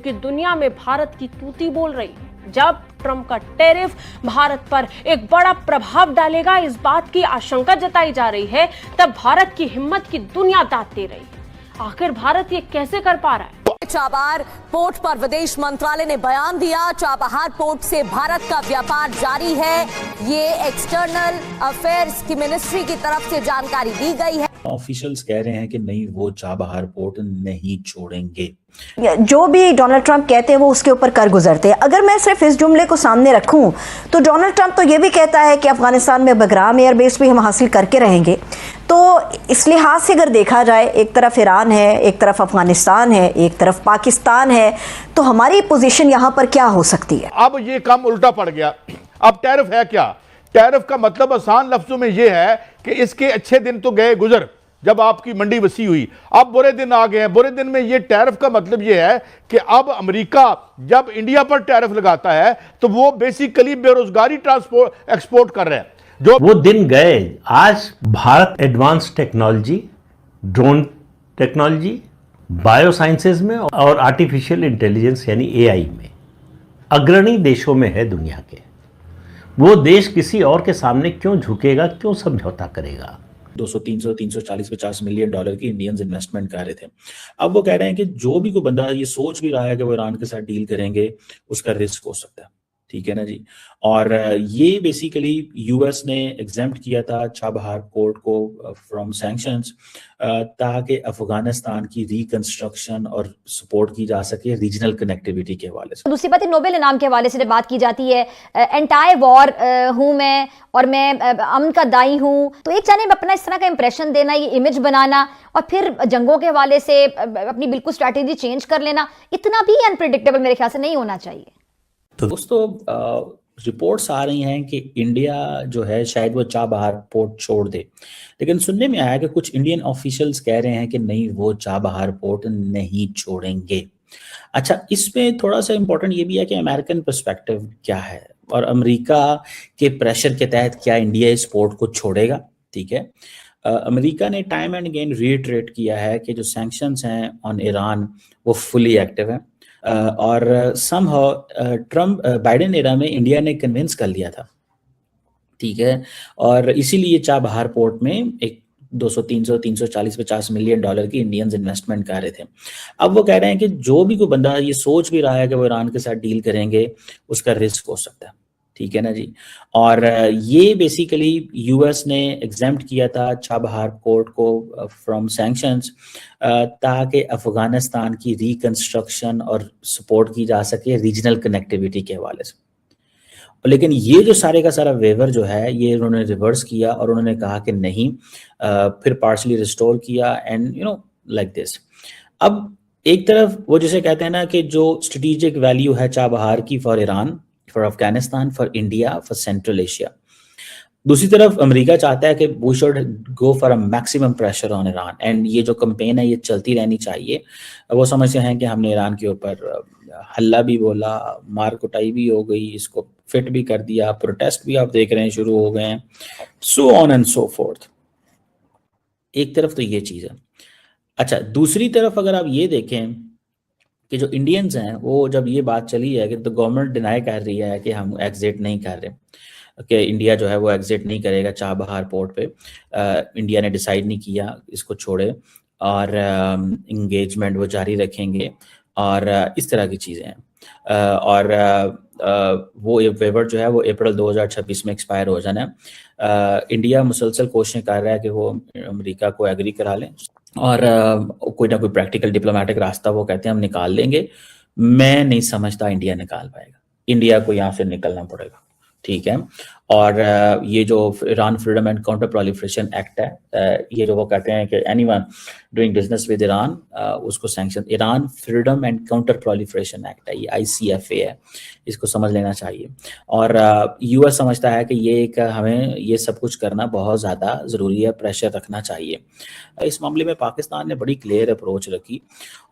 क्योंकि दुनिया में भारत की तूती बोल रही है। जब ट्रंप का टैरिफ भारत पर एक बड़ा प्रभाव डालेगा, इस बात की आशंका जताई जा रही है, तब भारत की हिम्मत की दुनिया दाद दे रही है। आखिर भारत ये कैसे कर पा रहा है? चाबहार पोर्ट पर विदेश मंत्रालय ने बयान दिया, चाबहार पोर्ट से भारत का व्यापार जारी है। ये एक्सटर्नल अफेयर्स की मिनिस्ट्री की तरफ से जानकारी दी गई है। ऑफिशियल्स कह रहे हैं कि नहीं, वो चाबहार पोर्ट नहीं छोड़ेंगे। जो भी डोनाल्ड ट्रंप कहते हैं वो उसके ऊपर कर गुजरते हैं। अगर मैं सिर्फ इस जुमले को सामने रखूं तो डोनाल्ड ट्रंप तो ये भी कहता है कि अफगानिस्तान में बगराम एयरबेस भी हम हासिल करके रहेंगे। तो इस लिहाज से अगर देखा जाए, एक तरफ ईरान है, एक तरफ अफगानिस्तान है, एक तरफ पाकिस्तान है, तो हमारी पोजीशन यहाँ पर क्या हो सकती है? अब ये काम उल्टा पड़ गया। अब टैरिफ है क्या? टैरिफ का मतलब आसान लफ्जों में ये है कि इसके अच्छे दिन तो गए गुजर, जब आपकी मंडी वसी हुई। अब बुरे दिन आ गए हैं। बुरे दिन में ये टैरिफ का मतलब ये है कि अब अमेरिका जब इंडिया पर टैरिफ लगाता है तो वो बेसिकली बेरोजगारी ट्रांसपोर्ट एक्सपोर्ट कर रहे हैं। जो वो दिन गए। आज Bharat advance technology, drone technology, biosciences में और आर्टिफिशियल इंटेलिजेंस यानी एआई में अग्रणी देशों में है दुनिया के। वो देश किसी और के सामने क्यों झुकेगा, क्यों समझौता करेगा? 200, 300, 340, 50 मिलियन डॉलर की इंडियंस इन्वेस्टमेंट कर रहे थे। अब वो कह रहे हैं कि जो भी कोई बंदा ये सोच भी रहा है कि वो ईरान के साथ डील करेंगे, उसका रिस्क हो सकता है। ठीक है ना जी। और ये बेसिकली यूएस ने एग्जेम्प्ट किया था चाबहार पोर्ट को फ्रॉम सैंक्शंस, ताकि अफगानिस्तान की रिकंस्ट्रक्शन और सपोर्ट की जा सके रीजनल कनेक्टिविटी के हवाले से। दूसरी बात, नोबेल इनाम के हवाले से जब बात की जाती है, एंटायर वॉर हूँ मैं और मैं अमन का दाई हूँ, तो एक जाने अपना इस तरह का इंप्रेशन देना, ये इमेज बनाना और फिर जंगों के हवाले से अपनी बिल्कुल स्ट्रैटेजी चेंज कर लेना, इतना भी अनप्रिडिक्टेबल मेरे ख्याल से नहीं होना चाहिए। तो दोस्तों, रिपोर्ट्स आ रही हैं कि इंडिया जो है शायद वो चाबहार पोर्ट छोड़ दे, लेकिन सुनने में आया कि कुछ इंडियन ऑफिशियल्स कह रहे हैं कि नहीं, वो चाबहार पोर्ट नहीं छोड़ेंगे। अच्छा, इसमें थोड़ा सा इंपॉर्टेंट ये भी है कि अमेरिकन पर्सपेक्टिव क्या है और अमेरिका के प्रेशर के तहत क्या इंडिया इस पोर्ट को छोड़ेगा। ठीक है, अमेरिका ने टाइम एंड अगेन रीइटरेट किया है कि जो सैंक्शंस हैं ऑन ईरान वो फुली एक्टिव है। और समहाउ ट्रम्प बाइडेन एरा में इंडिया ने कन्विंस कर लिया था। ठीक है, और इसीलिए चाबहार पोर्ट में एक 200, 300, 340, 50 मिलियन डॉलर की इंडियंस इन्वेस्टमेंट कर रहे थे। अब वो कह रहे हैं कि जो भी कोई बंदा ये सोच भी रहा है कि वो ईरान के साथ डील करेंगे, उसका रिस्क हो सकता है। ठीक है ना जी। और ये बेसिकली यूएस ने एग्जेम्प्ट किया था चाबहार पोर्ट को फ्रॉम सैंक्शंस, ताकि अफगानिस्तान की रिकंस्ट्रक्शन और सपोर्ट की जा सके रीजनल कनेक्टिविटी के हवाले से। लेकिन ये जो सारे का सारा वेवर जो है, ये उन्होंने रिवर्स किया और उन्होंने कहा कि नहीं, फिर पार्शली रिस्टोर किया एंड लाइक दिस। अब एक तरफ वो जिसे कहते हैं ना कि जो स्ट्रेटेजिक वैल्यू है चाबहार की for Iran, for Afghanistan, for India, for central Asia, दूसरी तरफ अमेरिका चाहता है कि we should go for a maximum pressure on Iran and ये जो कैंपेन है ये चलती रहनी चाहिए। वो समझते हैं कि हमने ईरान के ऊपर हल्ला भी बोला, मार कुटाई भी हो गई, इसको फिट भी कर दिया, प्रोटेस्ट भी आप देख रहे हैं शुरू हो गए हैं, so on and so fourth. एक तरफ तो ये चीज़ है। अच्छा, दूसरी तरफ अगर आप ये देखें कि जो इंडियंस हैं, वो जब ये बात चली है कि तो गवर्नमेंट डिनाई कर रही है कि हम एग्जिट नहीं कर रहे, कि इंडिया जो है वो एग्जिट नहीं करेगा चाबहार पोर्ट पे, इंडिया ने डिसाइड नहीं किया इसको छोड़े और इंगेजमेंट वो जारी रखेंगे और इस तरह की चीज़ें हैं। और वो वेवर जो है वो अप्रैल 2026 में एक्सपायर हो जाना है। इंडिया मुसलसल कोशिशें कर रहा है कि वो अमेरिका को एग्री करा लें और कोई ना कोई प्रैक्टिकल डिप्लोमेटिक रास्ता वो कहते हैं हम निकाल लेंगे। मैं नहीं समझता इंडिया निकाल पाएगा, इंडिया को यहाँ से निकलना पड़ेगा। ठीक है, और ये जो Iran freedom and counter proliferation act है, ये जो वो कहते हैं कि anyone doing business with Iran उसको sanction, Iran freedom and counter proliferation act है, ये ICFA है, इसको समझ लेना चाहिए। और यूएस समझता है कि ये एक हमें ये सब कुछ करना बहुत ज़्यादा ज़रूरी है, प्रेशर रखना चाहिए। इस मामले में पाकिस्तान ने बड़ी क्लियर अप्रोच रखी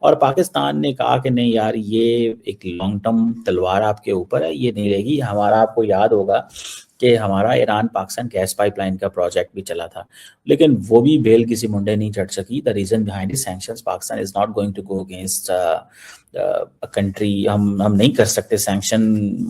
और पाकिस्तान ने कहा कि नहीं यार, ये एक लॉन्ग टर्म तलवार आपके ऊपर है, ये नहीं रहेगी। हमारा, आपको याद होगा कि हमारा ईरान पाकिस्तान गैस पाइपलाइन का प्रोजेक्ट भी चला था, लेकिन वो भी बेल किसी मुंडे नहीं चढ़ सकी। The reason behind the sanctions, Pakistan is not going to go against a country. हम नहीं कर सकते सैंक्शन,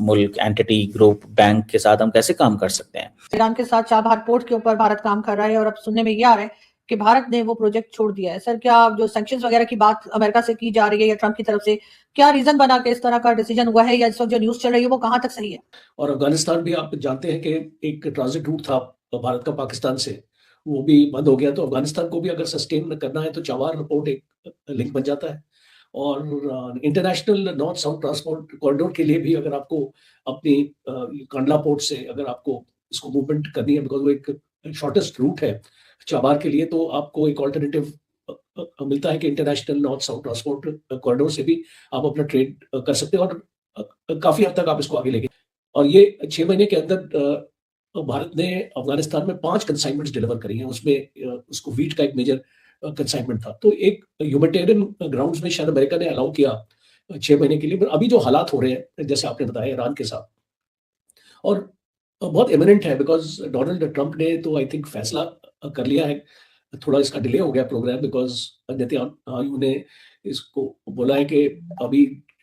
मुल्क, एंटिटी, ग्रुप, बैंक के साथ हम कैसे काम कर सकते हैं? ईरान के साथ चाबहार पोर्ट के ऊपर भारत काम कर रहा है और अब सुनने में ये आ रहा है कि भारत ने वो प्रोजेक्ट छोड़ दिया है। सर, क्या जो सैंक्शंस वगैरह की बात अमेरिका से की जा रही है या ट्रंप की तरफ से, क्या रीजन बना के इस तरह का डिसीजन हुआ है, या इस वक्त जो न्यूज चल रही है वो कहां तक सही है? और अफगानिस्तान भी आप जानते हैं कि एक ट्रांजिट रूट था भारत का पाकिस्तान से, वो भी बंद हो गया। तो अफगानिस्तान को भी अगर सस्टेन करना है तो चाबहार पोर्ट एक लिंक बन जाता है। और international north south transport corridor के लिए भी अगर आपको अपनी कंडला पोर्ट से अगर आपको इसको मूवमेंट करनी है, बिकॉज वो एक शॉर्टेस्ट रूट है चाबहार के लिए, तो आपको एक ऑल्टरनेटिव मिलता है कि international north south transport corridor से भी आप अपना ट्रेड कर सकते हैं और काफी हद तक आप इसको आगे लेके। और ये 6 महीने के अंदर भारत ने अफगानिस्तान में 5 कंसाइनमेंट्स डिलीवर करी हैं, उसमें उसको वीट का एक मेजर कंसाइनमेंट था। तो एक ह्यूमैनिटेरियन ग्राउंड्स में शायद अमेरिका ने अलाउ किया 6 महीने के लिए। पर अभी जो हालात हो रहे हैं जैसे आपने बताया ईरान के साथ, और बहुत इमिनेंट है, बिकॉज डोनाल्ड ट्रंप ने तो आई थिंक फैसला कर लिया है। थोड़ा इसका डिले हो गया प्रोग्राम, बिकॉज नेतन्याहू ने इसको बोला है कि अभी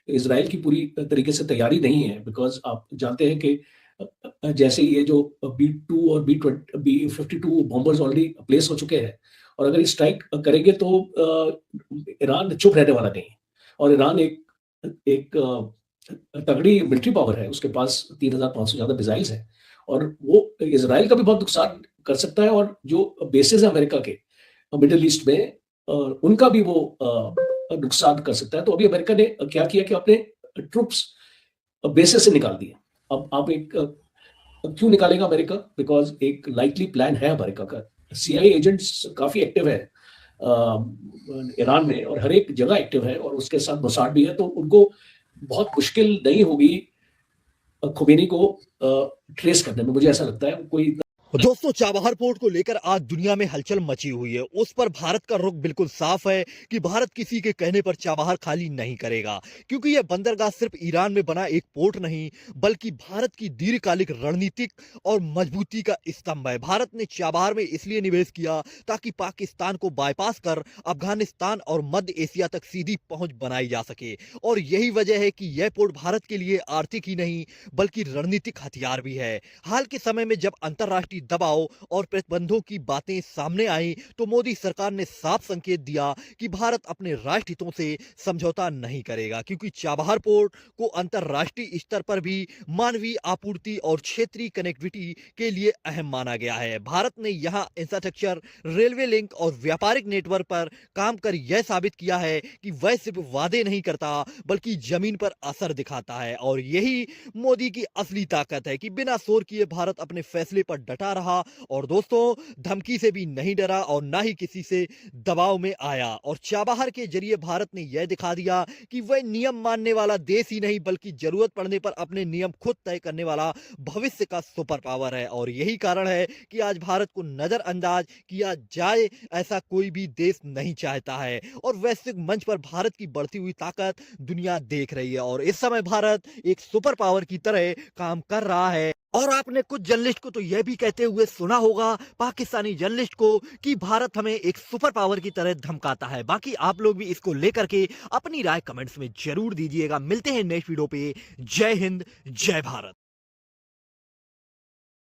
इजराइल की पूरी तरीके से तैयारी नहीं है, बिकॉज आप जानते हैं कि जैसे ये जो B-2 और B-52 बॉम्बर्स ऑलरेडी प्लेस हो चुके हैं, और अगर स्ट्राइक करेंगे तो ईरान चुप रहने वाला नहीं। और ईरान एक तगड़ी मिलिट्री पावर है, उसके पास 3,500 ज्यादा मिसाइल्स हैं, और वो इजराइल का भी बहुत नुकसान कर सकता है। और जो बेसेस है अमेरिका के मिडिल ईस्ट में, उनका भी वो नुकसान कर सकता है। तो अभी अमेरिका ने क्या किया कि अपने ट्रूप्स बेसेस से निकाल दिए। अब आप क्यों निकालेगा अमेरिका? बिकॉज एक लाइकली प्लान है अमेरिका का। CIA एजेंट्स काफी एक्टिव है ईरान में, और हर एक जगह एक्टिव है, और उसके साथ मोसाद भी है। तो उनको बहुत मुश्किल नहीं होगी खुमैनी को ट्रेस करने में, मुझे ऐसा लगता है। कोई दोस्तों, चाबहार पोर्ट को लेकर आज दुनिया में हलचल मची हुई है। उस पर भारत का रुख बिल्कुल साफ है कि भारत किसी के कहने पर चाबहार खाली नहीं करेगा, क्योंकि यह बंदरगाह सिर्फ ईरान में बना एक पोर्ट नहीं, बल्कि भारत की दीर्घकालिक रणनीतिक और मजबूती का स्तंभ है। भारत ने चाबहार में इसलिए निवेश किया ताकि पाकिस्तान को बाईपास कर अफगानिस्तान और मध्य एशिया तक सीधी पहुंच बनाई जा सके। और यही वजह है कि यह पोर्ट भारत के लिए आर्थिक ही नहीं बल्कि रणनीतिक हथियार भी है। हाल के समय में जब अंतरराष्ट्रीय दबाव और प्रतिबंधों की बातें सामने आई, तो मोदी सरकार ने साफ संकेत दिया कि भारत अपने राष्ट्र हितों से समझौता नहीं करेगा, क्योंकि चाबहार पोर्ट को अंतरराष्ट्रीय स्तर पर भी मानवीय आपूर्ति और क्षेत्रीय कनेक्टिविटी के लिए अहम माना गया है। भारत ने यहां इंफ्रास्ट्रक्चर, रेलवे लिंक और व्यापारिक नेटवर्क पर काम कर यह साबित किया है कि वह सिर्फ वादे नहीं करता बल्कि जमीन पर असर दिखाता है। और यही मोदी की असली ताकत है कि बिना शोर किए भारत अपने फैसले पर डटा रहा, और दोस्तों धमकी से भी नहीं डरा और ना ही किसी से दबाव में आया। और चाबहार के जरिए भारत ने यह दिखा दिया कि वह नियम मानने वाला देश ही नहीं बल्कि जरूरत पड़ने पर अपने नियम खुद तय करने वाला भविष्य का सुपर पावर है। और यही कारण है कि आज भारत को नजरअंदाज किया जाए ऐसा कोई भी देश नहीं चाहता है, और वैश्विक मंच पर भारत की बढ़ती हुई ताकत दुनिया देख रही है। और इस समय भारत एक सुपर पावर की तरह काम कर रहा है। और आपने कुछ जर्नलिस्ट को तो यह भी कहते हुए सुना होगा, पाकिस्तानी जर्नलिस्ट को, कि भारत हमें एक सुपर पावर की तरह धमकाता है। बाकी आप लोग भी इसको लेकर के अपनी राय कमेंट्स में जरूर दीजिएगा। मिलते हैं नेक्स्ट वीडियो पे। जय हिंद, जय भारत।